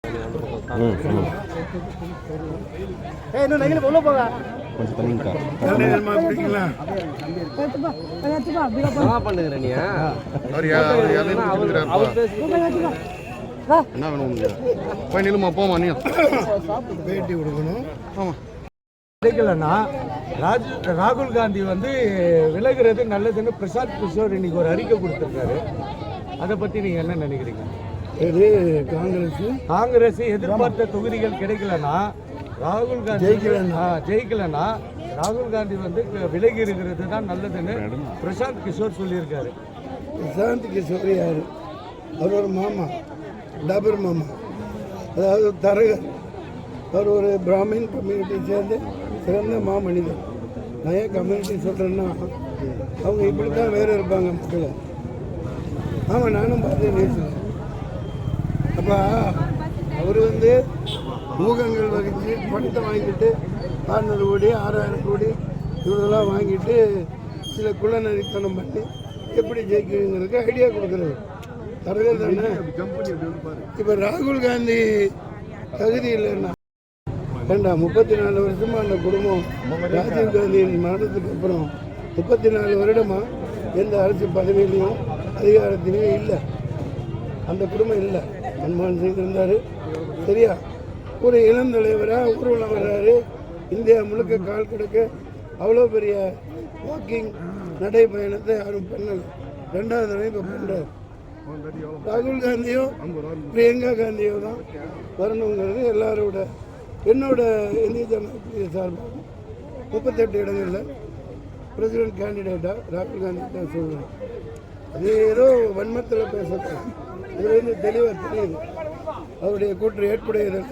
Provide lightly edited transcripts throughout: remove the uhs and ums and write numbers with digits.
கொஞ்சம் தண்ணிங்கக்கா பண்ணுங்கிற நீ என்ன வேணும் போய் நிலுமா போமா நீ பேட்டி கொடுக்கணும். ஆமாம் கிடைக்கலன்னா ராகுல் காந்தி வந்து விலகிறது நல்லதுன்னு பிரசாந்த் கிஷோர் இன்னைக்கு ஒரு அறிக்கை கொடுத்துருக்காரு. அதை பற்றி நீங்கள் என்ன நினைக்கிறீங்க? இது காங்கிரஸ் எதிர்பார்த்த தொகுதிகள் கிடைக்கலன்னா ராகுல் காந்தி ஜெயிக்கலன்னா ராகுல் காந்தி வந்து விலகி இருக்கிறது தான் நல்லதுன்னு பிரசாந்த் கிஷோர் சொல்லியிருக்காரு. பிரசாந்த் கிஷோர் யார்? அவர் ஒரு மாமா, டபர் மாமா, அதாவது தரகர். அவர் ஒரு பிராமின் கம்யூனிட்டி சேர்ந்து சிறந்த மாமனிதர். நான் ஏன் கம்யூனிட்டி சொல்கிறேன்னா அவங்க இப்படி தான் வேறு இருப்பாங்க மக்களை. ஆமாம், நானும் பார்த்தேன் நியூஸில். அப்போ அவர் வந்து ஊகங்கள் வகித்து பணத்தை வாங்கிட்டு 600 கோடி 6000 கோடி இவ்வளோலாம் வாங்கிட்டு சில குலநரித்தனம் பண்ணி எப்படி ஜெயிக்கிறதுங்கிறதுக்கு ஐடியா கொடுக்குறது தரகர் தானே. இப்போ ராகுல் காந்தி தகுதி இல்லைன்னா ஏண்டா 34 வருஷமா அந்த குடும்பம் ராஜீவ் காந்தியின் மரணத்துக்கு அப்புறம் 34 வருடமாக எந்த அரசு பதவியிலையும் அதிகாரத்திலையும் இல்லை. அந்த குடும்பம் இல்லை. மன்மோகன் சிங் இருந்தார், சரியா? ஒரு இளம் தலைவராக ஊர்வலம் வர்றாரு, இந்தியா முழுக்க கால் கிடக்க. அவ்வளோ பெரிய வாக்கிங் நடைப்பயணத்தை யாரும் பண்ணலை. 2வது தடவை இப்போ பண்ணுறாரு. ராகுல் காந்தியோ பிரியங்கா காந்தியோ தான் வரணுங்கிறது எல்லாரோட என்னோட இந்திய ஜனநாயக சார்பாக 38 இடங்களில் பிரசிடென்ட் கேண்டிடேட்டாக ராகுல் காந்தி தான் சொல்கிறேன். அது ஏதோ வன்மத்தில் பேசப்படும். இதுலேருந்து தெளிவாக தெரியுது அவருடைய கூற்று ஏற்புடையதில்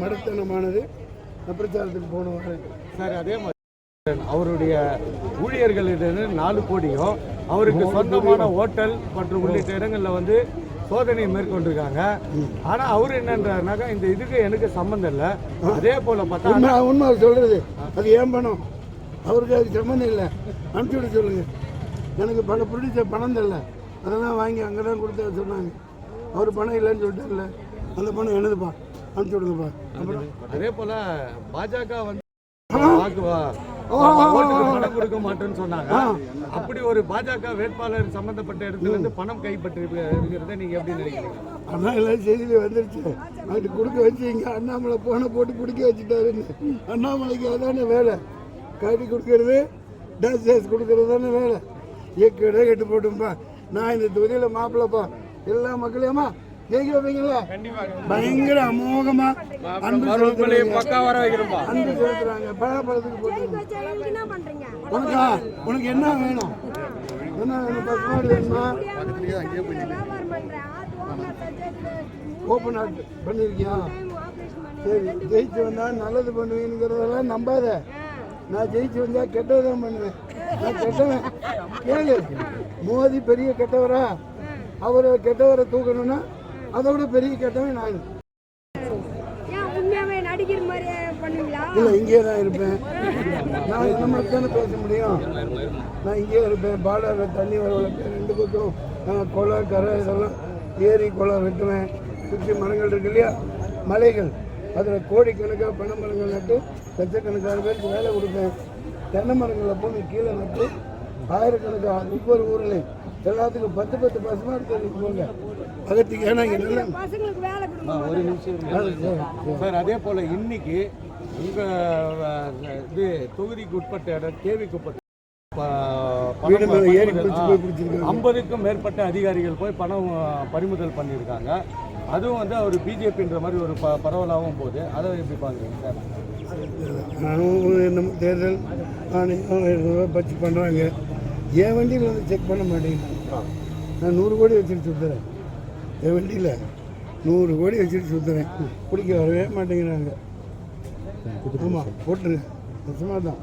மடத்தனமானது. பிரச்சாரத்துக்கு போன வரேன் சார். அதே மாதிரி அவருடைய ஊழியர்களிடம் 4 கோடியும் அவருக்கு சொந்தமான ஹோட்டல் மற்றும் உள்ளிட்ட இடங்களில் வந்து சோதனை மேற்கொண்டிருக்காங்க. ஆனால் அவர் என்னன்றாருனாக்கா இந்த இதுக்கு எனக்கு சம்மந்தம் இல்லை. அதே போல் பார்த்தா உண்மை அவர் சொல்கிறது அது ஏன் பணம், அவருக்கு அதுக்கு சம்மந்தம் இல்லை. அனுப்பிச்சி விட சொல்லுங்கள். எனக்கு பல பிடிச்ச பணம் தெரியல, அதெல்லாம் வாங்கி அங்கே தான் கொடுத்து சொன்னாங்க. அவர் பணம் இல்லைன்னு சொல்லிட்டு இல்லை, அந்த பணம் எனதுப்பா, அனுப்பிச்சி விடுங்கப்பா. அப்புறம் அதே போல் பாஜக வந்து பணம் கொடுக்க மாட்டேன்னு சொன்னாங்க. அப்படி ஒரு பாஜக வேட்பாளர் சம்பந்தப்பட்ட இடத்துல இருந்து பணம் கைப்பற்றி இருக்கிறத நீங்க எப்படி நினைக்கிறீங்க? அதான் எல்லாம் செய்தியில் வந்துருச்சு. அது கொடுக்க வச்சு இங்கே அண்ணாமலை போனை போட்டு பிடிக்க வச்சுட்டாருன்னு. அண்ணாமலைக்கு அதானே வேலை, கட்டி கொடுக்கறது, டேஸ் கொடுக்கறது தானே வேலை. இயக்கிட கெட்டு போட்டும்பா. நான் இந்த தொகுதியில் மாப்பிள்ளப்பா எல்லா மக்களையுமா ஜெயிக்க வைப்பீங்களா? பயங்கர அமோகமா அன்பு செலுத்துறாங்க. பழப்பழத்துக்கு போட்டு உனக்கு என்ன வேணும்? என்ன வேணும்? பசுமாடு வேணுமா? ஓப்பன் ஆட் பண்ணிருக்கியா? சரி, ஜெயிச்சு வந்தா நல்லது பண்ணுவீங்கிறதெல்லாம் நம்பாத. நான் ஜெயிச்சு வந்தா கெட்டதான் பண்ணுவேன். நான் கெட்டவன் கேளு. மோதி பெரிய கெட்டவரா? அவரை கெட்டவரை தூக்கணும்னா அதை விட பெரிய கெட்டவன் நான். இல்லை, இங்கே தான் இருப்பேன். நான் இந்த மாதிரி தானே பேச முடியும். நான் இங்கே இருப்பேன். பாலாவில் தண்ணி வர வளர்ப்பேன். 2 பக்கம் கொலை கரை இதெல்லாம் ஏரி குளம் வெட்டுவேன். சுற்றி மரங்கள் இருக்கு இல்லையா, மலைகள், அதில் கோடிக்கணக்காக பனை மரங்கள் நட்டு லட்சக்கணக்கான பேருக்கு வேலை கொடுப்பேன். தென்னை மரங்களில் போய் கீழே நட்டு ஆயிரக்கணக்காக ஒவ்வொரு ஊர்லேயும் எல்லாத்துக்கும் 10 பசுமாடு தெரிவிக்கு போங்க. அகத்துக்கு ஏன்னா இங்கே நல்ல ஒரு நிமிஷம் சார். அதே போல் இன்னைக்கு உங்கள் இது தொகுதிக்கு உட்பட்ட இடம் கேவிக்கு உட்பட்ட 50க்கும் மேற்பட்ட அதிகாரிகள் போய் பணம் பறிமுதல் பண்ணியிருக்காங்க. அதுவும் வந்து அவர் பிஜேபின்ற மாதிரி ஒரு பரவலாகவும் போகுது. அதை எப்படி பார்க்குறீங்க சார்? நானும் நம்ம தேர்தல் ஆணையம் பற்றி பண்ணுறாங்க. என் வண்டியில் வந்து செக் பண்ண மாட்டேங்கிறாங்க. நான் 100 கோடி வச்சுட்டு சுற்றுறேன். என் வண்டியில் 100 கோடி வச்சுட்டு சுற்றுறேன். பிடிக்க வரவே மாட்டேங்கிறாங்க. ஆமாம், போட்டுருங்க. நிச்சயமாக தான்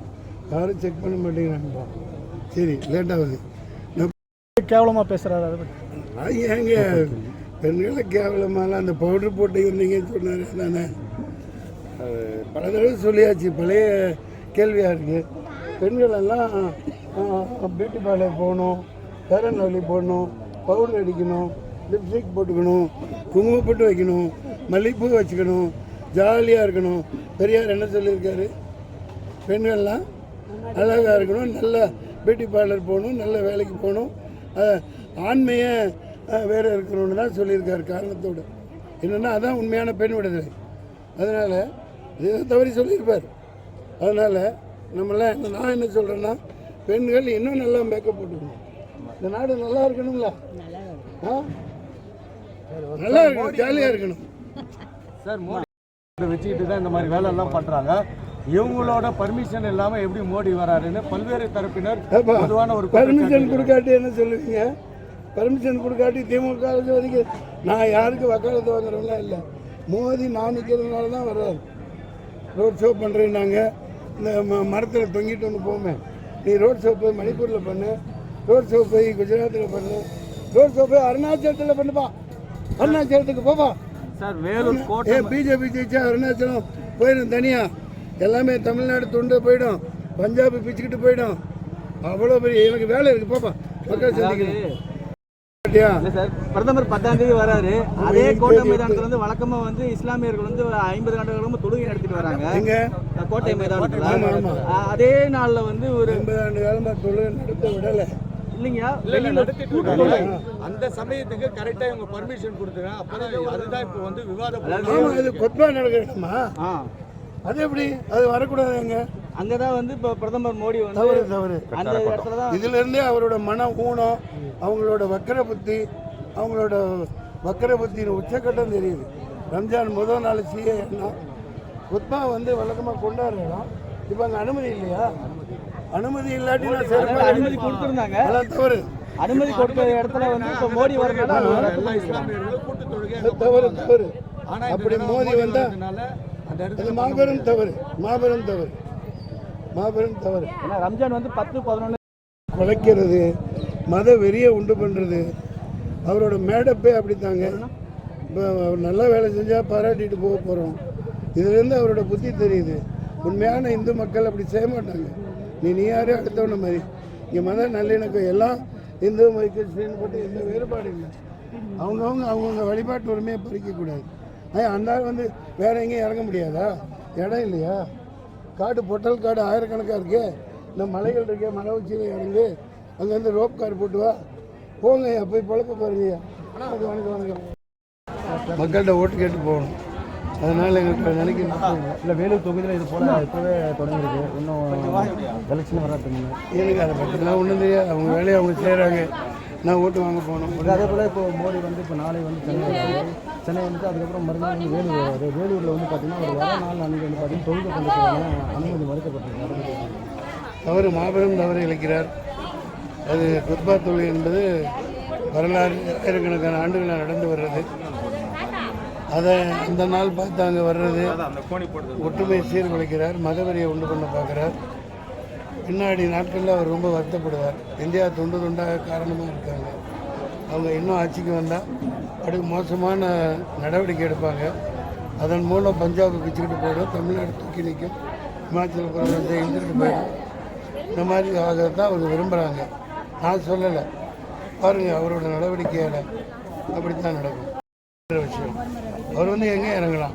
யாரும் செக் பண்ண மாட்டேங்கிறாங்கப்பா. சரி, லேட்டாகுது. கேவலமாக பேசுகிறாரு. அதை பற்றி ஏங்க பெண்களை கேவலமாலாம் அந்த பவுட்ரு போட்டு இருந்தீங்கன்னு சொன்னார் தானே. பல தடவை சொல்லியாச்சு. பழைய கேள்வியாக இருக்குது. பெண்களெல்லாம் பியூட்டி பார்லர் போகணும், ஃபேர் அண்ட் லவ்லி போடணும், பவுடர் அடிக்கணும், லிப்ஸ்டிக் போட்டுக்கணும், குங்குமப்பட்டு வைக்கணும், மல்லிகைப்பூ வச்சுக்கணும், ஜாலியாக இருக்கணும். பெரியார் என்ன சொல்லியிருக்காரு? பெண்கள்லாம் அழகாக இருக்கணும், நல்ல பியூட்டி பார்லர் போகணும், நல்ல வேலைக்கு போகணும், ஆண்மையை வேறு இருக்கணும்னு தான் சொல்லியிருக்காரு காரணத்தோடு. என்னென்னா அதான் உண்மையான பெண் விடுதலை. அதனால் இதை தவறி சொல்லியிருப்பார். அதனால் நம்மளாம் நான் என்ன சொல்கிறேன்னா, பெண்கள் இன்னும் நல்லா மேக்கப் போட்டுக்கணும். இந்த நாடு நல்லா இருக்கணும்ல, நல்லா இருக்கணும், ஜாலியாக இருக்கணும். சார் மோடி வச்சுக்கிட்டு தான் இந்த மாதிரி வேலை எல்லாம் பண்றாங்க. இவங்களோட பர்மிஷன் இல்லாம எப்படி மோடி வராருன்னு பல்வேறு தரப்பினர் பொதுவான ஒரு பர்மிஷன் கொடுக்காட்டி என்ன சொல்லுவீங்க? பர்மிஷன் கொடுக்காட்டி திமுக வரைக்கும் நான் யாருக்கு வக்காலத்து வாங்குறவங்களாம் இல்லை. மோடி நான் நிற்கிறதுனால தான் வர்றாரு. ரோட் ஷோ பண்ணுறேன்னாங்க. இந்த மரத்தில் தொங்கிட்டு ஒன்று போமே, நீ ரோட் ஷோ போய் மணிப்பூரில் பண்ணு, ரோட் ஷோ போய் குஜராத்தில் பண்ணு, ரோட் ஷோ போய் அருணாச்சலத்தில் பண்ணுப்பா, அருணாச்சலத்துக்கு போப்பா. சார் வேலூர் கோட்டை பிஜேபி ஜெயிச்சா அருணாச்சலம் போயிடும் தனியாக, எல்லாமே தமிழ்நாடு துண்டு போயிடும், பஞ்சாப் பிச்சுக்கிட்டு போயிடும். அவ்வளோ பெரிய எனக்கு வேலை இருக்குது, போப்பா மக்கள் சந்திக்கணும். சார் பிரதமர் 10ஆம் தேதி வராரு. அதே கோட்டை மைதானத்துல வந்து வழக்கமா வந்து இஸ்லாமியர்கள் வந்து 50 ஆண்டுகளும் தொழுகை நடத்திட்டு வராங்க. கோட்டை மைதானத்துல அதே நாள்ல வந்து ஒரு 50 ஆண்டு காலமா தொழுகை நடத்த விடலை இல்லைங்கயா, அந்த சமயத்துக்கு கரெக்டா இவங்க பர்மிஷன் கொடுத்துருக்காங்க. அப்பதான் அதுதான் இப்போ வந்து விவாதம். இது கொத்பா நடக்கணுமா? அது எப்படி அது வரக்கூடாதுங்க? அங்கதான் வந்து இப்போ பிரதமர் மோடி வந்து தவறு அந்த இடத்துல தான் இதுல இருந்தே அவரோட மன ஊனம், அவங்களோட வக்கர புத்தி, அவங்களோட வக்கர புத்தியின் உச்சக்கட்டம் தெரியுது. ரம்ஜான் முதல் நாள் சிஏன்னா கொத்பா வந்து வழக்கமாக கொண்டாடுறோம். இப்போ அங்கே அனுமதி இல்லையா? அனுமதி இல்லாட்டி நான் அனுமதி கொடுத்துருந்தாங்க. அதெல்லாம் தவறு. அனுமதி கொடுத்த இடத்துல வந்து இப்போ மோடி வரதுனால தவறு தவறு. அப்படி மோடி வந்தா அது மாபெரும் தவறு, மாபெரும் தவறு, மாபெரும் தவறு. ஏன்னா ரம்ஜான் வந்து 10-11 குலைக்கிறது, மத வெறியை உண்டு பண்ணுறது. அவரோட மேடப்பே அப்படித்தாங்க. இப்போ அவர் நல்லா வேலை செஞ்சால் பாராட்டிட்டு போக போகிறோம். இதுலேருந்து அவரோட புத்தி தெரியுது. உண்மையான இந்து மக்கள் அப்படி செய்ய மாட்டாங்க. நீ யாரே அடுத்தவன மாதிரி. இங்கே மத நல்லிணக்கம் எல்லாம் இந்து கிறிஸ்டின் போட்டு எந்த வேறுபாடு இல்லை. அவங்கவுங்க வழிபாட்டு உரிமையை பறிக்கக்கூடாது. அந்த வந்து வேற எங்கேயும் இறங்க முடியாதா? இடம் இல்லையா? காடு பொட்டல் காடு ஆயிரக்கணக்காக இருக்கு. இந்த மலைகள் இருக்கே, மலை உச்சியில் இறங்கு, அங்கேருந்து ரோப் கார் போட்டு வா, போங்க போய் பழக்க பாருங்க. அது வணக்கம் வணக்கம். மக்கள்கிட்ட ஓட்டு கேட்டு போகணும். அதனால் எங்களுக்கு நினைக்கிறேன். இல்லை வேலூர் தொகுதியில் இது போல் இப்போவே தொடங்கிருக்கு. இன்னும் எலெக்ஷன் வராதுங்க. எனக்கு அதை பற்றிலாம் ஒன்றும் தெரியாது. அவங்க வேலையை அவங்க செய்கிறாங்க. நான் ஓட்டு வாங்க போகணும். அதே போல் இப்போ மோடி வந்து இப்போ நாளை வந்து சென்னை வந்துட்டு அதுக்கப்புறம் மறுநாள் வந்து வேலூர் வராது. வேலூரில் வந்து பார்த்தீங்கன்னா ஒரு வர நாள் அன்றைக்கி வந்து பார்த்தீங்கன்னா தொகுதி பண்ணுறதுக்கான அனுமதி மறுக்கப்பட்டிருக்கு. தவறு, மாபெரும் தவறு இழைக்கிறார். அது குத்பா தொழுகை என்பது வரலாறு ஆயிரக்கணக்கான ஆண்டுகளாக நடந்து வர்றது. அதை அந்த நாள் பார்த்து அங்கே வர்றது ஒற்றுமை சீர்குலைக்கிறார், மதவெறியை உண்டு பண்ண பார்க்குறார். பின்னாடி நாட்களில் அவர் ரொம்ப வருத்தப்படுவார். இந்தியா துண்டு துண்டாக காரணமாக இருக்காங்க. அவங்க இன்னும் ஆட்சிக்கு வந்தால் அடுக்கு மோசமான நடவடிக்கை எடுப்பாங்க. அதன் மூலம் பஞ்சாப் பிச்சுக்கிட்டு போயிடும், தமிழ்நாடு தூக்கி நிற்கும், இமாச்சல பிரதேசத்தை இழுத்துட்டு போயிடும். இந்த மாதிரி ஆகத்தான் அவங்க விரும்புகிறாங்க. நான் சொல்லலை, பாருங்கள் அவரோட நடவடிக்கையால் அப்படித்தான் நடக்கும். விஷயம் அவர் வந்து எங்கே இறங்கலாம்.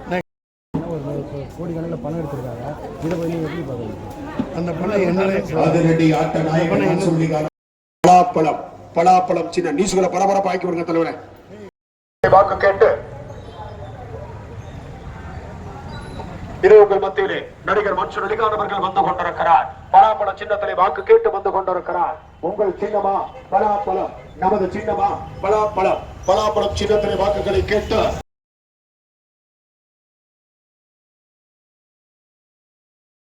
ஒரு கோடிக்கணக்கில் பணம் எடுத்திருக்காங்க. இதை போய் நீங்கள் எப்படி பார்க்குறீங்க? அந்த பணம் என்ன? பலாப்பழம் சின்ன நியூஸ்களை பரபரப்பா ஆக்கி விடுங்க தலைவரே. வாக்கு கேட்டு இது உங்கள் மத்தியிலே நடிகர் மன்சூர் அலிகான் அவர்கள் வந்து கொண்டிருக்கிறார். பலாப்பழம் சின்னத்திலே வாக்கு கேட்டு வந்து கொண்டிருக்கிறார். உங்கள் சின்னமா பலாப்பழம், நமது சின்னமா பலாப்பழம். பலாப்பழம் சின்னத்திலே வாக்குகளை கேட்டு